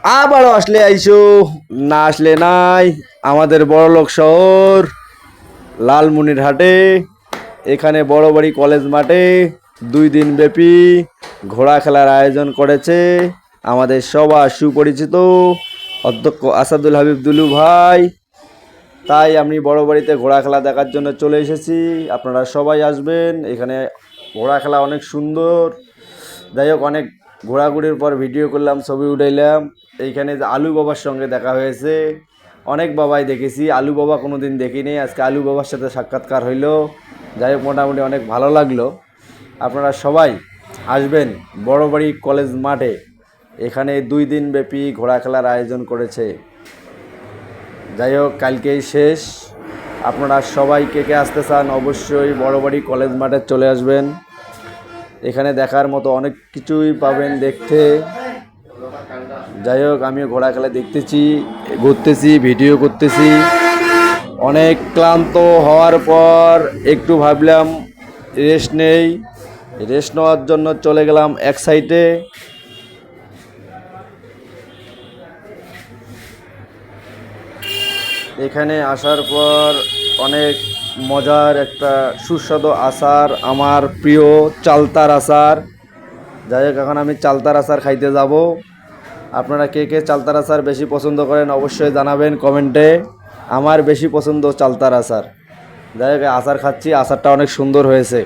আবারও আসলে আইসো, না আসলে নাই। আমাদের বড়লোক শহর লালমনিরহাটে, এখানে বড় বাড়ি কলেজ মাঠে 2 দিন ব্যাপী ঘোড়া খেলার আয়োজন করেছে আমাদের সবার সুপরিচিত অধ্যক্ষ আসাদুল হাবিব দুলু ভাই। তাই আমি বড় বাড়িতে ঘোড়া খেলা দেখার জন্য চলে এসেছি। আপনারা সবাই আসবেন, এখানে ঘোড়া খেলা অনেক সুন্দর। যাই হোক, অনেক ঘোরাঘুরির পর ভিডিও করলাম, ছবি উঠাইলাম। এইখানে যে আলু বাবার সঙ্গে দেখা হয়েছে, অনেক বাবাই দেখেছি, আলু বাবা কোনো দিন দেখিনি, আজকে আলু বাবার সাথে সাক্ষাৎকার হইলো। যাই হোক, মোটামুটি অনেক ভালো লাগলো। আপনারা সবাই আসবেন বড় বাড়ি কলেজ মাঠে, এখানে 2 দিন ব্যাপী ঘোড়া খেলার আয়োজন করেছে। যাই হোক, কালকেই শেষ। আপনারা সবাই কে কে আসতে চান অবশ্যই বড় বাড়ি কলেজ মাঠে চলে আসবেন। এখানে দেখার মতো অনেক কিছুই পাবেন দেখতে। যাই হোক, আমিও ঘোড়া খেলা দেখতেছি, ঘুরতেছি, ভিডিও করতেছি। অনেক ক্লান্ত হওয়ার পর একটু ভাবলাম রেস্ট নেই। রেস্ট নেওয়ার জন্য চলে গেলাম এক সাইডে। এখানে আসার পর অনেক মজার একটা সুস্বাদু আচার, আমার প্রিয় চালতার আচার। যাই হোক, এখন আমি চালতার আচার খাইতে যাব। আপনারা কে কে চালতার আচার বেশি পছন্দ করেন অবশ্যই জানাবেন কমেন্টে। আমার বেশি পছন্দ চালতার আচার। যাই হোক, আচার খাচ্ছি, আচারটা অনেক সুন্দর হয়েছে।